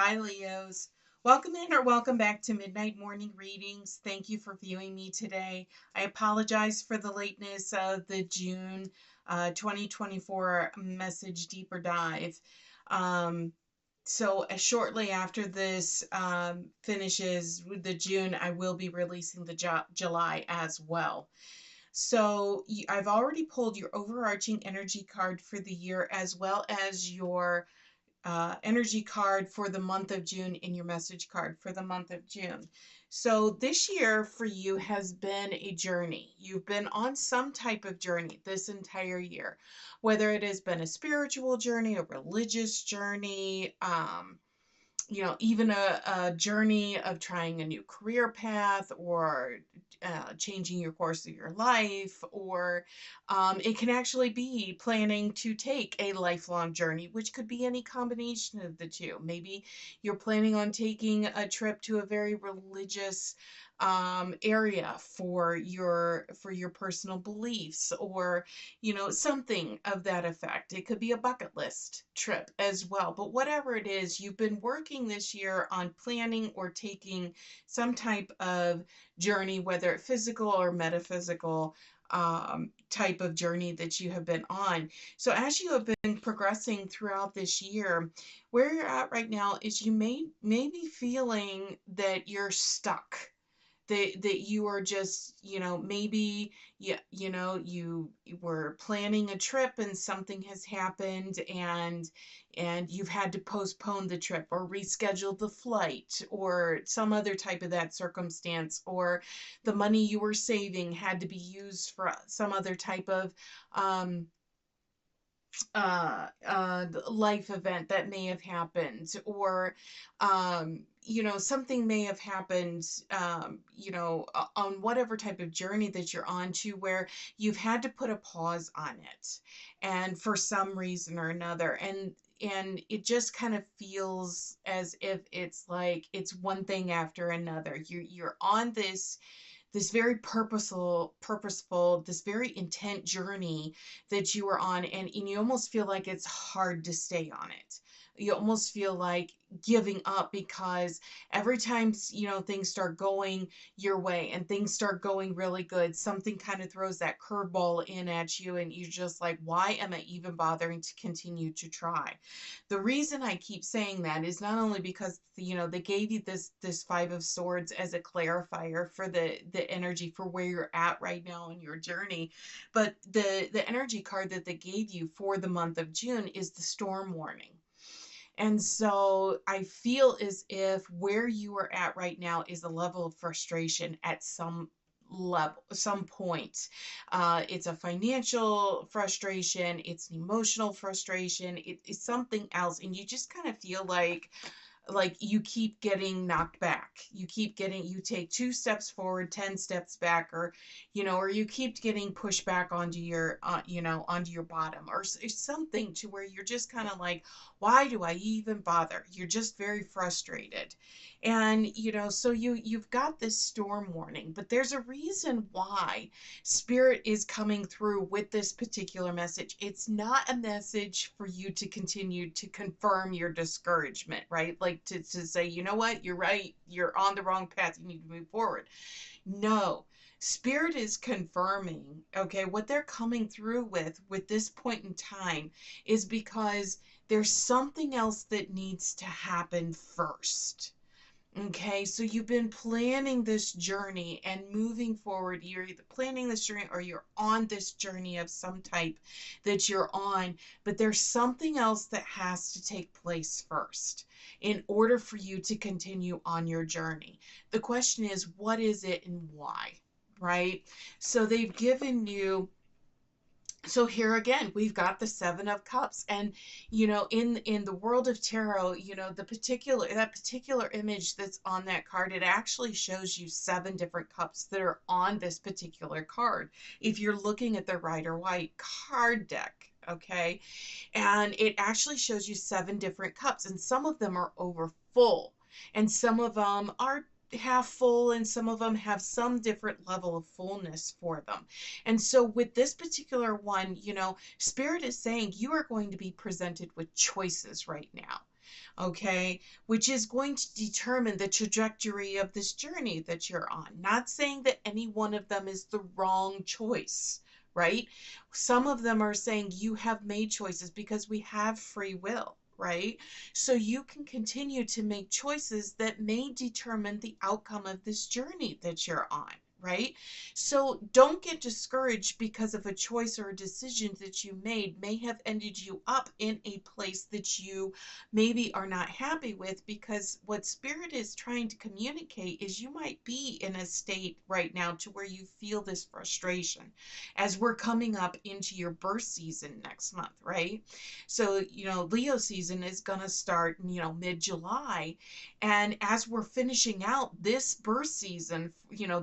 Hi, Leos. Welcome in or welcome back to Midnight Morning Readings. Thank you for viewing me today. I apologize for the lateness of the June 2024 message deeper dive. Um, shortly after this finishes with the June, I will be releasing the July as well. I've already pulled your overarching energy card for the year as well as your energy card for the month of June in your message card for the month of June. So this year for you has been a journey. You've been on some type of journey this entire year, whether it has been a spiritual journey, a religious journey, even a journey of trying a new career path or changing your course of your life, or it can actually be planning to take a lifelong journey, which could be any combination of the two. Maybe you're planning on taking a trip to a very religious area for your personal beliefs, or something of that effect. It could be a bucket list trip as well. But whatever it is, you've been working this year on planning or taking some type of journey, whether it's physical or metaphysical type of journey that you have been on. So as you have been progressing throughout this year, where you're at right now is you may be feeling that you're stuck, that you are just, maybe you were planning a trip and something has happened, and you've had to postpone the trip or reschedule the flight or some other type of that circumstance, or the money you were saving had to be used for some other type of um life event that may have happened, or something may have happened, on whatever type of journey that you're on, to where you've had to put a pause on it, and for some reason or another, and it just kind of feels as if it's like it's one thing after another. You're on this very purposeful, this very intent journey that you are on, and you almost feel like it's hard to stay on it. You almost feel like giving up, because every time things start going your way and things start going really good, something kind of throws that curveball in at you, and you're just like, why am I even bothering to continue to try? The reason I keep saying that is not only because they gave you this Five of Swords as a clarifier for the energy for where you're at right now in your journey, but the energy card that they gave you for the month of June is the storm warning. And so I feel as if where you are at right now is a level of frustration at some level, some point. It's a financial frustration, it's an emotional frustration, it's something else, and you just kind of feel like you keep getting knocked back. You take 2 steps forward, 10 steps back, or you keep getting pushed back onto your bottom, or something, to where you're just kind of like, why do I even bother? You're just very frustrated. And so you've got this storm warning, but there's a reason why Spirit is coming through with this particular message. It's not a message for you to continue to confirm your discouragement, right? Like to say, you know what, you're right, you're on the wrong path, you need to move forward. No. Spirit is confirming, okay, what they're coming through with this point in time is because there's something else that needs to happen first. Okay, so you've been planning this journey and moving forward. You're either planning this journey or you're on this journey of some type that you're on, but there's something else that has to take place first in order for you to continue on your journey. The question is, what is it and why? Right? So they've given you, so here again we've got the Seven of Cups, and in the world of tarot, that particular image that's on that card, it actually shows you 7 different cups that are on this particular card if you're looking at the Rider White card deck. Okay, and it actually shows you 7 different cups, and some of them are over full, and some of them are half full, and some of them have some different level of fullness for them. And so with this particular one, Spirit is saying you are going to be presented with choices right now. okay, which is going to determine the trajectory of this journey that you're on. Not saying that any one of them is the wrong choice, right? Some of them are saying you have made choices because we have free will, right? So you can continue to make choices that may determine the outcome of this journey that you're on. Right? So don't get discouraged because of a choice or a decision that you made may have ended you up in a place that you maybe are not happy with, because what spirit is trying to communicate is you might be in a state right now to where you feel this frustration as we're coming up into your birth season next month, right? So, Leo season is going to start, mid-July. And as we're finishing out this birth season,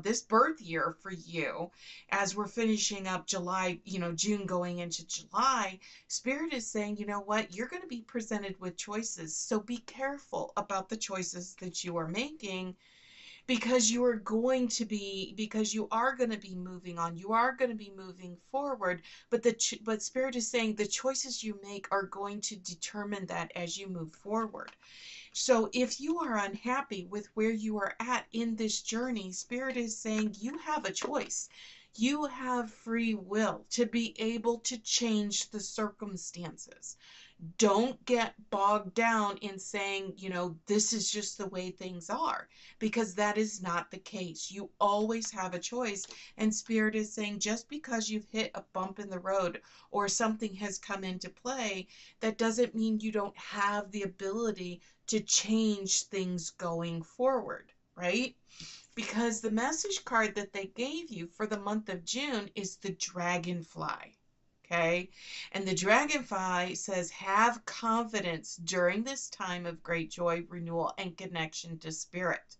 this birth year for you, as we're finishing up July, June going into July, Spirit is saying, you know what, you're going to be presented with choices. So be careful about the choices that you are making, because you are going to be moving on. You are going to be moving forward, but Spirit is saying the choices you make are going to determine that as you move forward. So if you are unhappy with where you are at in this journey, Spirit is saying you have a choice. You have free will to be able to change the circumstances. Don't get bogged down in saying, this is just the way things are, because that is not the case. You always have a choice. And Spirit is saying just because you've hit a bump in the road or something has come into play, that doesn't mean you don't have the ability to change things going forward, right? Because the message card that they gave you for the month of June is the dragonfly. Okay. And the dragonfly says, have confidence during this time of great joy, renewal, and connection to spirit.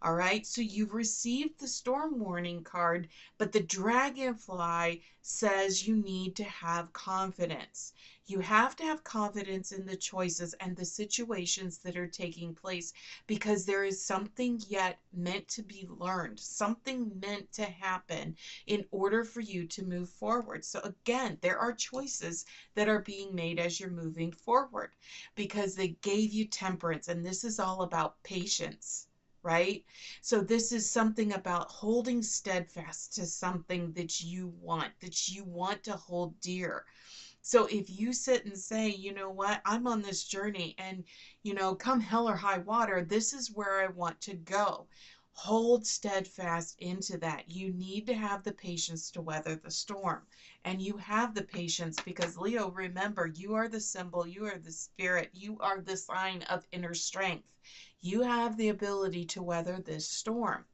All right, so you've received the storm warning card, but the dragonfly says you need to have confidence. You have to have confidence in the choices and the situations that are taking place, because there is something yet meant to be learned, something meant to happen in order for you to move forward. So again, there are choices that are being made as you're moving forward, because they gave you temperance, and this is all about patience, right? So this is something about holding steadfast to something that you want to hold dear. So if you sit and say, you know what, I'm on this journey and, come hell or high water, this is where I want to go. Hold steadfast into that. You need to have the patience to weather the storm. And you have the patience because, Leo, remember, you are the symbol, you are the spirit, you are the sign of inner strength. You have the ability to weather this storm.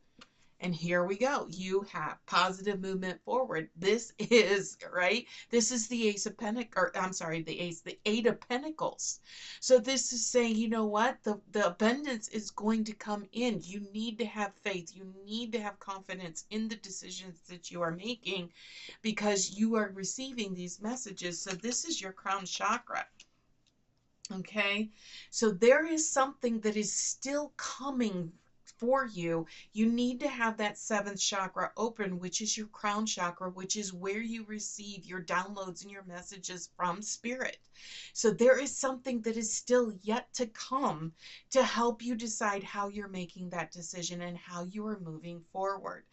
And here we go. You have positive movement forward. This is, right? This is the Ace of Pentacles, or I'm sorry, the Eight of Pentacles. So this is saying, you know what? The abundance is going to come in. You need to have faith. You need to have confidence in the decisions that you are making, because you are receiving these messages. So this is your crown chakra. Okay, so there is something that is still coming for you. You need to have that seventh chakra open, which is your crown chakra, which is where you receive your downloads and your messages from spirit. So there is something that is still yet to come to help you decide how you're making that decision and how you are moving forward.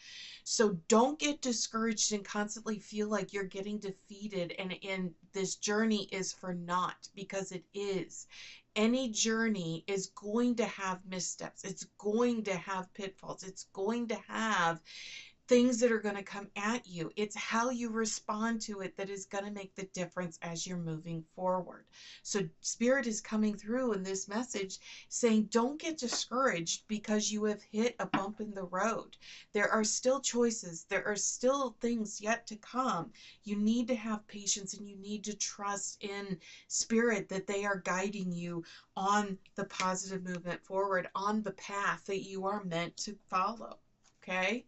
So don't get discouraged and constantly feel like you're getting defeated and this journey is for naught, because it is. Any journey is going to have missteps. It's going to have pitfalls. It's going to have things that are going to come at you. It's how you respond to it that is going to make the difference as you're moving forward. So Spirit is coming through in this message saying, don't get discouraged because you have hit a bump in the road. There are still choices. There are still things yet to come. You need to have patience and you need to trust in Spirit that they are guiding you on the positive movement forward, on the path that you are meant to follow. Okay?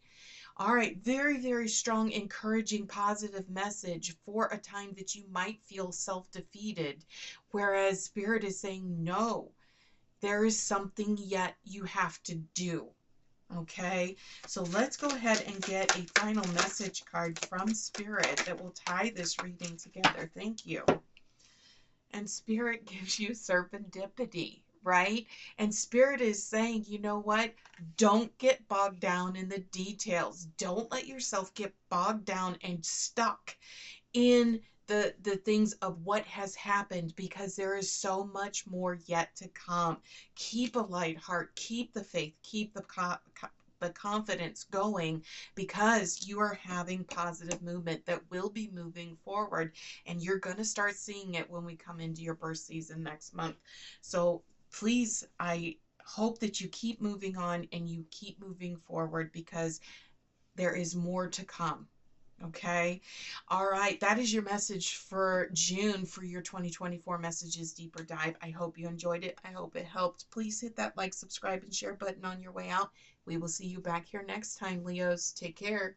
All right, very, very strong, encouraging, positive message for a time that you might feel self-defeated, whereas Spirit is saying, no, there is something yet you have to do. Okay, so let's go ahead and get a final message card from Spirit that will tie this reading together. Thank you. and Spirit gives you serendipity, right? And Spirit is saying, you know what? Don't get bogged down in the details. Don't let yourself get bogged down and stuck in the things of what has happened, because there is so much more yet to come. Keep a light heart, keep the faith, keep the confidence going, because you are having positive movement that will be moving forward, and you're going to start seeing it when we come into your birth season next month. So please, I hope that you keep moving on and you keep moving forward, because there is more to come. Okay. All right. That is your message for June for your 2024 Messages Deeper Dive. I hope you enjoyed it. I hope it helped. Please hit that like, subscribe, and share button on your way out. We will see you back here next time, Leos. Take care.